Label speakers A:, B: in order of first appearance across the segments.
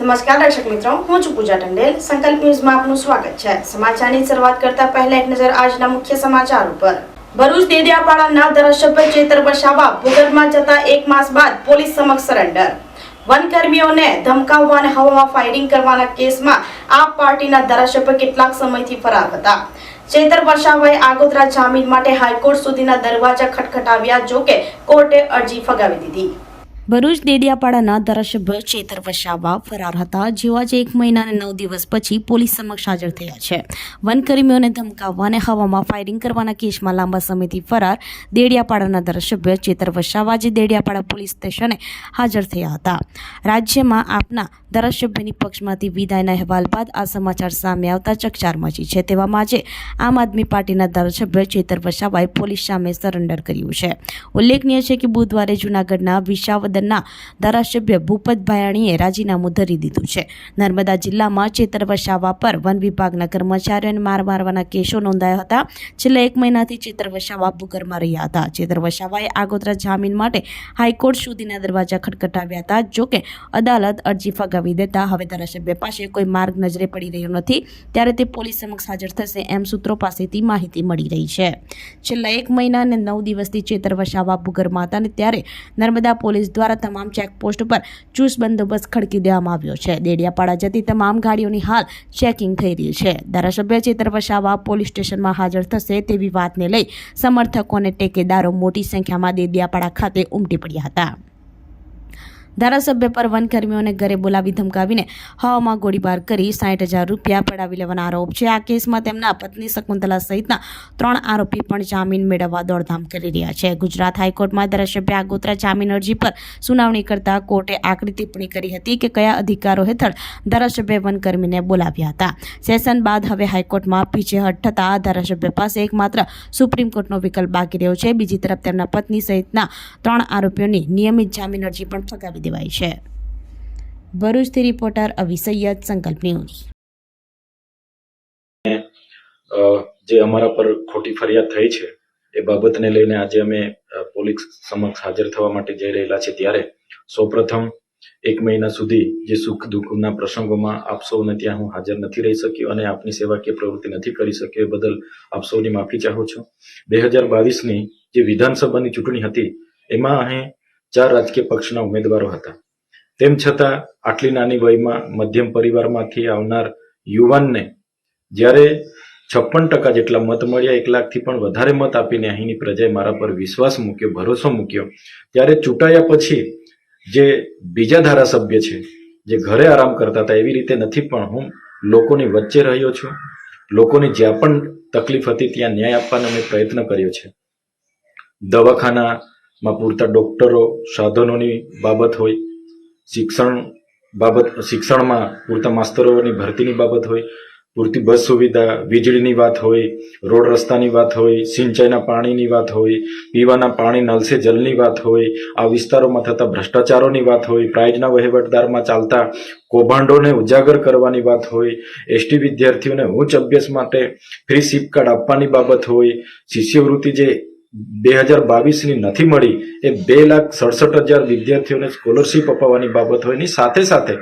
A: નમસ્કાર દર્શક મિત્રો, હું છું પૂજા ટંડેલ। સંકલ્પ ન્યૂઝમાં આપનું સ્વાગત છે। સમાચારની શરૂઆત કરતા પહેલા એક નજર આજના મુખ્ય સમાચાર ઉપર। ભરૂચ દેડિયાપાડાના ધારાસભ્ય ચેતર વસાવા ભૂગર્ભમાં જતા 1 માસ બાદ પોલીસ સમક્ષ સરેન્ડર। વનકર્મીઓને ધમકાવવા અને હવામાં ફાયરિંગ કરવાના કેસમાં આપ પાર્ટીના ધારાસભ્ય કેટલાક સમયથી ફરાર હતા। ચેતર વસાવાએ આગોતરા જામીન માટે હાઈકોર્ટ સુધીના દરવાજા ખટખટાવ્યા, જોકે કોર્ટે અરજી ફગાવી દીધી। ભરૂચ દેડિયાપાડાના ધારાસભ્ય ચેતર વસાવા ફરાર હતા, જેઓ આજે 1 મહિના અને 9 દિવસ પછી પોલીસ સમક્ષ હાજર થયા છે। વનકર્મીઓને ધમકાવવા અને હવામાં ફાયરિંગ કરવાના કેસમાં લાંબા સમયથી ફરાર દેડિયાપાડાના ધારાસભ્ય ચેતર વસાવા આજે દેડિયાપાડા પોલીસ સ્ટેશને હાજર થયા હતા। રાજ્યમાં આપના ધારાસભ્યની પક્ષમાંથી વિદાયના અહેવાલ બાદ આ સમાચાર સામે આવતા ચકચાર મચી છે। તેવામાં આજે આમ આદમી પાર્ટીના ધારાસભ્ય ચેતર વસાવાએ પોલીસ સામે સરેન્ડર કર્યું છે। ઉલ્લેખનીય છે કે બુધવારે જૂનાગઢના વિસાવદરના ધારાસભ્ય ભૂપત ભાયાણીએ રાજીનામું ધરી દીધું છે। નર્મદા જિલ્લામાં ચેતર વસાવા પર વન વિભાગના કર્મચારીઓને માર મારવાના કેસો નોંધાયા હતા। છેલ્લા 1 મહિનાથી ચેતર વસાવા ભૂગર્ભમાં રહ્યા હતા। ચેતર વસાવાએ આગોતરા જામીન માટે હાઈકોર્ટ સુધીના દરવાજા ખટખટાવ્યા હતા, જોકે અદાલત અરજી ફગાવી દેતા હવે ધારાસભ્ય પાસે કોઈ માર્ગ નજરે પડી રહ્યો નથી, ત્યારે તે પોલીસ સમક્ષ હાજર થશે એમ સૂત્રો પાસેથી માહિતી મળી રહી છે। છેલ્લા 1 મહિના અને 9 દિવસથી ચેતર વસાવા ભૂગર્ભમાં હતા, ત્યારે નર્મદા પોલીસ દ્વારા તમામ ચેકપોસ્ટ પર ચુસ્ત બંદોબસ્ત ખડકી દેવામાં આવ્યો છે। દેડિયાપાડા જતી તમામ ગાડીઓની હાલ ચેકિંગ થઈ રહી છે। ધારાસભ્ય ચેતર વસાવા પોલીસ સ્ટેશનમાં હાજર થશે તેવી વાતને લઈ સમર્થકો અને ટેકેદારો મોટી સંખ્યામાં દેડિયાપાડા ખાતે ઉમટી પડ્યા હતા। ધારાસભ્ય પર વનકર્મીઓને ઘરે બોલાવી ધમકાવીને હવામાં ગોળીબાર કરી 60,000 રૂપિયા પડાવી લેવાના આરોપ છે। આ કેસમાં તેમના પત્ની શકુંતલા સહિતના 3 આરોપી પણ જામીન મેળવવા દોડધામ કરી રહ્યા છે। ગુજરાત હાઈકોર્ટમાં ધારાસભ્ય આગોતરા જામીન અરજી પર સુનાવણી કરતા કોર્ટે આકરી ટિપ્પણી કરી હતી કે કયા અધિકારો હેઠળ ધારાસભ્ય વનકર્મીને બોલાવ્યા હતા। સેશન બાદ હવે હાઈકોર્ટમાં પીછેહઠ થતા ધારાસભ્ય પાસે એકમાત્ર સુપ્રીમ કોર્ટનો વિકલ્પ બાકી રહ્યો છે। બીજી તરફ તેમના પત્ની સહિતના 3 આરોપીઓની નિયમિત જામીન અરજી પણ ફગાવી દેવાઈ છે। ભરૂચથી રિપોર્ટર અવી સૈયદ, સંકલ્પ ન્યૂઝ।
B: જે અમારા પર ખોટી ફરિયાદ થઈ છે એ બાબતને લઈને આજે અમે પોલીસ સમક્ષ હાજર થવા માટે જઈ રહેલા છે। ત્યારે સૌપ્રથમ 1 મહિના સુધી જે સુખ દુઃખના પ્રસંગોમાં આપ સૌને ત્યાં હું હાજર નથી રહી શક્યો અને આપની સેવાકીય પ્રવૃત્તિ નથી કરી શક્યો, એ બદલ આપ સૌની માફી ચાહું છું। 2022ની જે વિધાનસભાની ચૂંટણી હતી એમાં અહીં 4 રાજકીય પક્ષના ઉમેદવારો હતા। તેમ છતાં આટલી નાની વયમાં મધ્યમ પરિવારમાંથી આવનાર યુવાનને જ્યારે 56% જેટલા મત મળ્યા, 1 લાખથી પણ વધારે મત આપીને અહીંની પ્રજાએ મારા પર વિશ્વાસ મૂક્યો, ભરોસો મૂક્યો, ત્યારે ચૂંટાયા પછી જે બીજા ધારાસભ્ય છે જે ઘરે આરામ કરતા હતા એવી રીતે નથી, પણ હું લોકોની વચ્ચે રહ્યો છું। લોકોની જ્યાં પણ તકલીફ હતી ત્યાં ન્યાય આપવાનો મેં પ્રયત્ન કર્યો છે। દવાખાનામાં પૂરતા ડોક્ટરો, સાધનોની બાબત હોય, શિક્ષણમાં પૂરતા માસ્તરોની ભરતીની બાબત હોય, પૂરતી બસ સુવિધા, વીજળીની વાત હોય, રોડ રસ્તાની વાત હોય, સિંચાઈના પાણીની વાત હોય, પીવાના પાણી નળ સે જલની વાત હોય, આ વિસ્તારોમાં થતા ભ્રષ્ટાચારોની વાત હોય, પ્રાઇઝના વહીવટદારમાં ચાલતા કૌભાંડોને ઉજાગર કરવાની વાત હોય, એસટી વિદ્યાર્થીઓને ઉચ્ચ અભ્યાસ માટે ફ્રી સિપ કાર્ડ આપવાની બાબત હોય, શિષ્યવૃત્તિ જે 2022ની નથી મળી એ 2,67,000 વિદ્યાર્થીઓને સ્કોલરશીપ અપાવવાની બાબત હોય, ની સાથે સાથે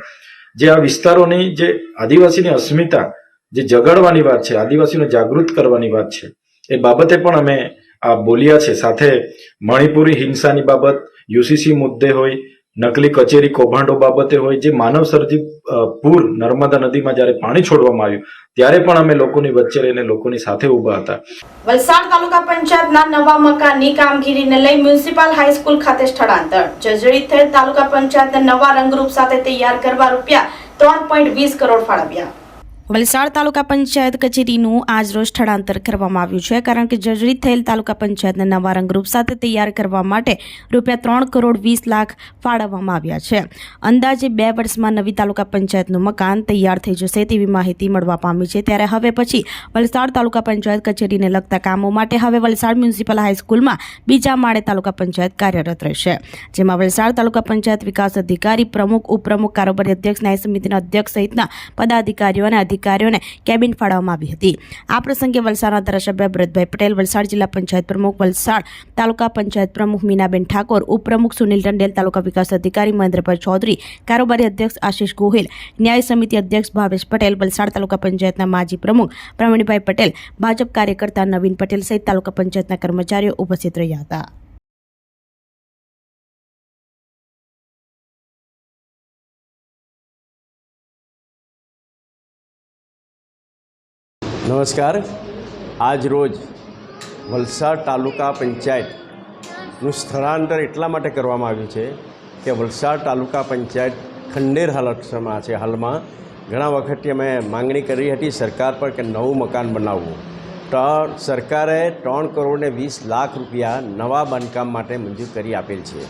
B: જે આ વિસ્તારોની જે આદિવાસીની અસ્મિતા જે જગાડવાની વાત છે, આદિવાસીને જાગૃત કરવાની વાત છે, એ બાબતે પણ અમે આ બોલ્યા છે। સાથે મણિપુરી હિંસાની બાબત, યુસીસી મુદ્દે હોય, નકલી કચેરી કૌભાંડો બાબતે હોય, જે માનવ સર્જિત પૂર નર્મદા નદીમાં જ્યારે પાણી છોડવામાં આવ્યું ત્યારે પણ અમે લોકોની વચ્ચે રહીને લોકોની સાથે ઊભા હતા।
A: વલસાડ તાલુકા પંચાયતના નવા મકાનની કામગીરીને લઈ મ્યુનિસિપલ હાઈસ્કૂલ ખાતે સ્થળાંતર। જર્જરિત થયેલ તાલુકા પંચાયતને નવા રંગરૂપ સાથે તૈયાર કરવા રૂપિયા 3.20 કરોડ ફાળવ્યા। વલસાડ તાલુકા પંચાયત કચેરીનું આજરોજ સ્થળાંતર કરવામાં આવ્યું છે, કારણ કે જર્જરિત થયેલ તાલુકા પંચાયતને નવા રંગરૂપ સાથે તૈયાર કરવા માટે રૂપિયા 3,20,00,000 ફાળવવામાં આવ્યા છે। અંદાજે 2 વર્ષમાં નવી તાલુકા પંચાયતનું મકાન તૈયાર થઈ જશે તેવી માહિતી મળવા પામી છે। ત્યારે હવે પછી વલસાડ તાલુકા પંચાયત કચેરીને લગતા કામો માટે હવે વલસાડ મ્યુનિસિપલ હાઈસ્કૂલમાં બીજા માળે તાલુકા પંચાયત કાર્યરત રહેશે, જેમાં વલસાડ તાલુકા પંચાયત વિકાસ અધિકારી, પ્રમુખ, ઉપપ્રમુખ, કારોબારી અધ્યક્ષ, ન્યાય સમિતિના અધ્યક્ષ સહિતના પદાધિકારીઓ અને અધિકારીઓને કેબિન ફાળવવામાં આવી હતી। આ પ્રસંગે વલસાડના ધારાસભ્ય ભરતભાઈ પટેલ, વલસાડ જિલ્લા પંચાયત પ્રમુખ, વલસાડ તાલુકા પંચાયત પ્રમુખ મીનાબેન ઠાકોર, ઉપપ્રમુખ સુનિલ ટંડેલ, તાલુકા વિકાસ અધિકારી મહેન્દ્રભાઈ ચૌધરી, કારોબારી અધ્યક્ષ આશીષ ગોહિલ, ન્યાય સમિતિ અધ્યક્ષ ભાવેશ પટેલ, વલસાડ તાલુકા પંચાયતના માજી પ્રમુખ પ્રવીણભાઈ પટેલ, ભાજપ કાર્યકર્તા નવીન પટેલ સહિત તાલુકા પંચાયતના કર્મચારીઓ ઉપસ્થિત રહ્યા હતા।
C: નમસ્કાર। આજ રોજ વલસાડ તાલુકા પંચાયતનું સ્થળાંતર એટલા માટે કરવામાં આવ્યું છે કે વલસાડ તાલુકા પંચાયત ખંડેર હાલતમાં છે। હાલમાં ઘણા વખતથી અમે માંગણી કરી હતી સરકાર પર કે નવું મકાન બનાવવું, તો સરકારે 3 કરોડ ને 20 લાખ રૂપિયા નવા બાંધકામ માટે મંજૂર કરી આપેલ છે,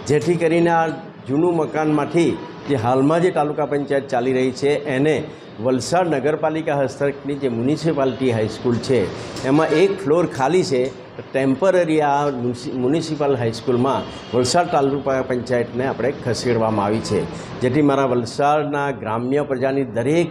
C: જેથી કરીને આ જૂનું મકાનમાંથી જે હાલમાં જે તાલુકા પંચાયત ચાલી રહી છે એને વલસાડ નગરપાલિકા હસ્તકની જે મ્યુનિસિપાલિટી હાઈસ્કૂલ છે એમાં એક ફ્લોર ખાલી છે, ટેમ્પરરી આ મ્યુનિસિપલ હાઈસ્કૂલમાં વલસાડ તાલુકા પંચાયતને આપણે ખસેડવામાં આવી છે, જેથી મારા વલસાડના ગ્રામ્ય પ્રજાની દરેક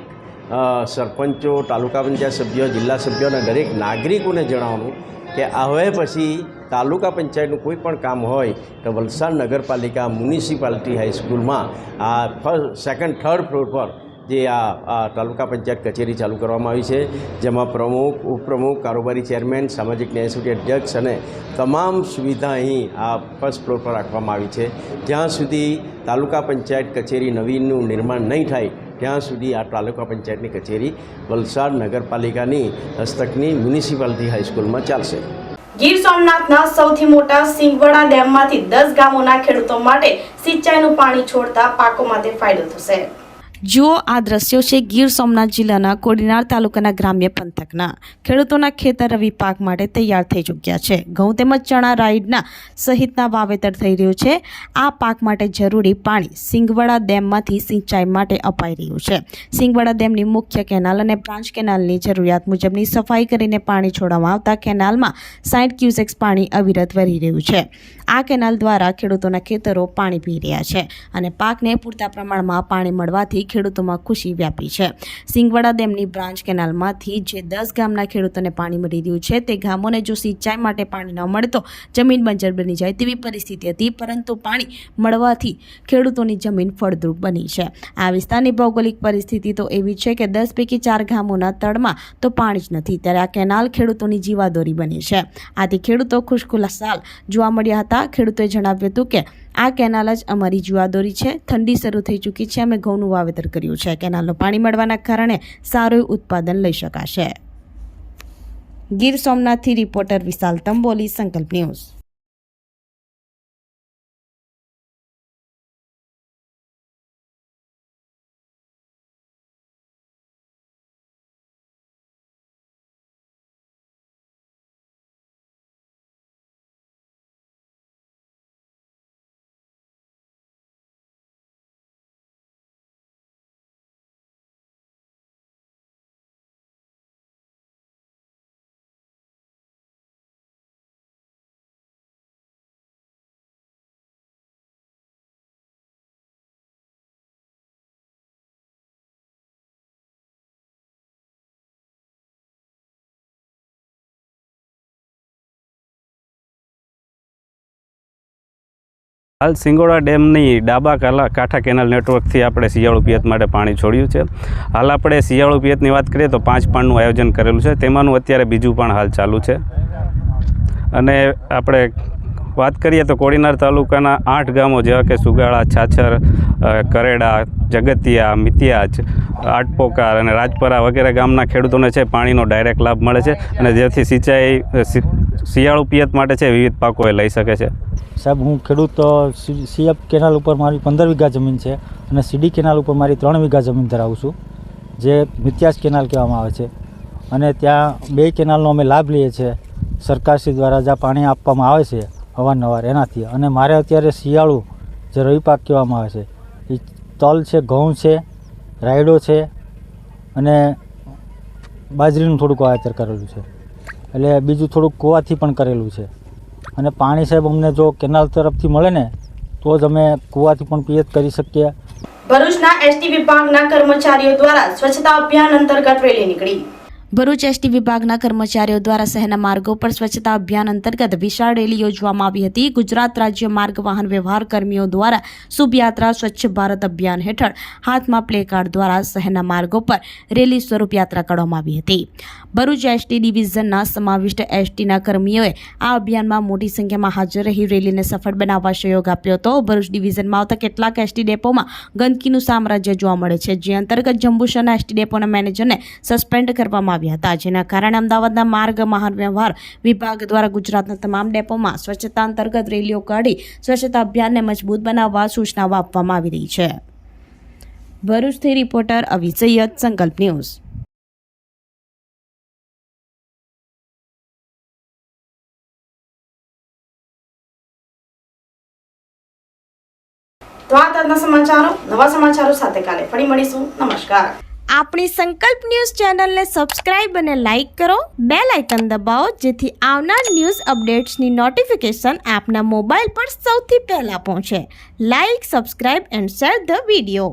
C: સરપંચો, તાલુકા પંચાયત સભ્યો, જિલ્લા સભ્યો અને દરેક નાગરિકોને જણાવવાનું કે હવે પછી તાલુકા પંચાયતનું કોઈ પણ કામ હોય તો વલસાડ નગરપાલિકા મ્યુનિસિપાલિટી હાઈસ્કૂલમાં આ ફર્સ્ટ, સેકન્ડ, થર્ડ ફ્લોર પર જે આ તાલુકા પંચાયત કચેરી ચાલુ કરવામાં આવી છે, જેમાં પ્રમુખ, ઉપપ્રમુખ, કારોબારી ચેરમેન, સામાજિક ન્યાય સમિતિ અધ્યક્ષ અને તમામ સુવિધા અહીં આ ફર્સ્ટ ફ્લોર પર રાખવામાં આવી છે। જ્યાં સુધી તાલુકા પંચાયત કચેરી નવીનનું નિર્માણ નહીં થાય ત્યાં સુધી આ તાલુકા પંચાયતની કચેરી વલસાડ નગરપાલિકાની હસ્તકની મ્યુનિસિપાલિટી હાઈસ્કૂલમાં ચાલશે।
A: ગીર સોમનાથના સૌથી મોટા સિંગવડા ડેમમાંથી 10 ગામોના ખેડૂતો માટે સિંચાઈનું પાણી છોડતા પાકો માટે ફાયદો થશે। જુઓ આ દ્રશ્યો છે ગીર સોમનાથ જિલ્લાના કોડીનાર તાલુકાના ગ્રામ્ય પંથકના ખેડૂતોના ખેતર રવિ પાક માટે તૈયાર થઈ ચૂક્યા છે। ઘઉં તેમજ ચણા, રાઈડના સહિતના વાવેતર થઈ રહ્યું છે। આ પાક માટે જરૂરી પાણી સિંગવડા ડેમમાંથી સિંચાઈ માટે અપાઈ રહ્યું છે। સિંગવડા ડેમની મુખ્ય કેનાલ અને બ્રાન્ચ કેનાલની જરૂરિયાત મુજબની સફાઈ કરીને પાણી છોડવામાં આવતા કેનાલમાં 60 ક્યુસેક્સ પાણી અવિરત વહી રહ્યું છે। આ કેનાલ દ્વારા ખેડૂતોના ખેતરો પાણી પી રહ્યા છે અને પાકને પૂરતા પ્રમાણમાં પાણી મળવાથી ખેડૂતોમાં ખુશી વ્યાપી છે। સિંગવડા ડેમની બ્રાન્ચ કેનાલમાંથી જે 10 ગામના ખેડૂતોને પાણી મળી રહ્યું છે તે ગામોને જો સિંચાઈ માટે પાણી ન મળે તો જમીન બંજર બની જાય તેવી પરિસ્થિતિ હતી, પરંતુ પાણી મળવાથી ખેડૂતોની જમીન ફળદ્રુપ બની છે। આ વિસ્તારની ભૌગોલિક પરિસ્થિતિ તો એવી છે કે 10 પૈકી 4 ગામોના તળમાં તો પાણી જ નથી, ત્યારે આ કેનાલ ખેડૂતોની જીવાદોરી બની છે। આથી ખેડૂતો ખુશખુશાલ જોવા મળ્યા હતા। ખેડૂતોએ જણાવ્યું હતું કે આ કેનાલ જ અમારી જીવાદોરી છે। ઠંડી શરૂ થઈ ચૂકી છે, અમે ઘઉંનું વાવેતર કર્યું છે, કેનાલનું પાણી મળવાના કારણે સારું ઉત્પાદન લઈ શકાશે। ગીર સોમનાથથી રિપોર્ટર વિશાલ તંબોલી, સંકલ્પ ન્યૂઝ।
D: હાલ સિંગોડા ડેમની ડાબા કાંઠા કેનાલ નેટવર્કથી આપણે શિયાળુ પિયત માટે પાણી છોડ્યું છે। હાલ આપણે શિયાળુ પિયતની વાત કરીએ તો 5 પાણનું આયોજન કરેલું છે, તેમાંનું અત્યારે બીજું પણ હાલ ચાલુ છે। અને આપણે વાત કરીએ તો કોડીનાર તાલુકાના 8 ગામો જેવા કે સુગાળા, છાછર, કરેડા, જગતિયા, મિતિયાજ, આટપોકાર અને રાજપરા વગેરે ગામના ખેડૂતોને છે પાણીનો ડાયરેક્ટ લાભ મળે છે અને જેથી સિંચાઈ શિયાળુ પિયત માટે છે વિવિધ પાકો એ લઈ શકે છે।
E: સાહેબ, હું ખેડૂત સીએફ કેનાલ ઉપર મારી 15 વીઘા જમીન છે અને સીડી કેનાલ ઉપર મારી 3 વીઘા જમીન ધરાવું છું, જે મિત્યાજ કેનાલ કહેવામાં આવે છે। અને ત્યાં 2 કેનાલનો અમે લાભ લઈએ છીએ સરકારશ્રી દ્વારા, જ્યાં પાણી આપવામાં આવે છે અવારનવાર એનાથી। અને મારે અત્યારે શિયાળુ જે રવિ પાક કહેવામાં આવે છે એ તલ છે, ઘઉં છે, રાયડો છે અને બાજરીનું થોડુંક વાવેતર કરેલું છે, એટલે બીજું થોડુંક કૂવાથી પણ કરેલું છે। અને પાણી સાહેબ અમને જો કેનાલ તરફથી મળે ને તો જ અમે કૂવાથી પણ પિયત કરી શકીએ।
A: ભરૂચના એસટી વિભાગના કર્મચારીઓ દ્વારા સ્વચ્છતા અભિયાન અંતર્ગત રેલી નીકળી. ભરૂચ એસટી વિભાગના કર્મચારીઓ દ્વારા શહેરના માર્ગો પર સ્વચ્છતા અભિયાન અંતર્ગત વિશાળ રેલી યોજવામાં આવી હતી. ગુજરાત રાજ્ય માર્ગ વાહન વ્યવહાર કર્મીઓ દ્વારા શુભયાત્રા સ્વચ્છ ભારત અભિયાન હેઠળ હાથમાં પ્લે કાર્ડ દ્વારા શહેરના માર્ગો પર રેલી સ્વરૂપ યાત્રા કાઢવામાં આવી હતી. ભરૂચ એસટી ડિવિઝનના સમાવિષ્ટ એસટીના કર્મીઓએ આ અભિયાનમાં મોટી સંખ્યામાં હાજર રહી રેલીને સફળ બનાવવા સહયોગ આપ્યો હતો. ભરૂચ ડિવિઝનમાં આવતા કેટલાક એસટી ડેપોમાં ગંદકીનું સામ્રાજ્ય જોવા મળે છે, જે અંતર્ગત જંબુસરના એસટી ડેપોના મેનેજરને સસ્પેન્ડ કરવામાં આવ્યા હતા, જેના કારણે અમદાવાદના માર્ગ વાહન વ્યવહાર વિભાગ દ્વારા ગુજરાતના તમામ ડેપોમાં સ્વચ્છતા અંતર્ગત રેલીઓ કાઢી સ્વચ્છતા અભિયાનને મજબૂત બનાવવા સૂચનાઓ આપવામાં આવી રહી છે. ભરૂચથી રિપોર્ટર અવી સૈયદ, સંકલ્પ ન્યૂઝ. તો આ આજના સમાચારો. નવા સમાચારો સાથે કાલે ફરી મળીશું. નમસ્કાર.
F: આપણી સંકલ્પ ન્યૂઝ ચેનલને સબસ્ક્રાઇબ અને લાઇક કરો, બેલ આઇકન દબાવો, જેથી આવનાર ન્યૂઝ અપડેટ્સની નોટિફિકેશન આપના મોબાઈલ પર સૌથી પહેલા પહોંચે. Like, subscribe and share the video.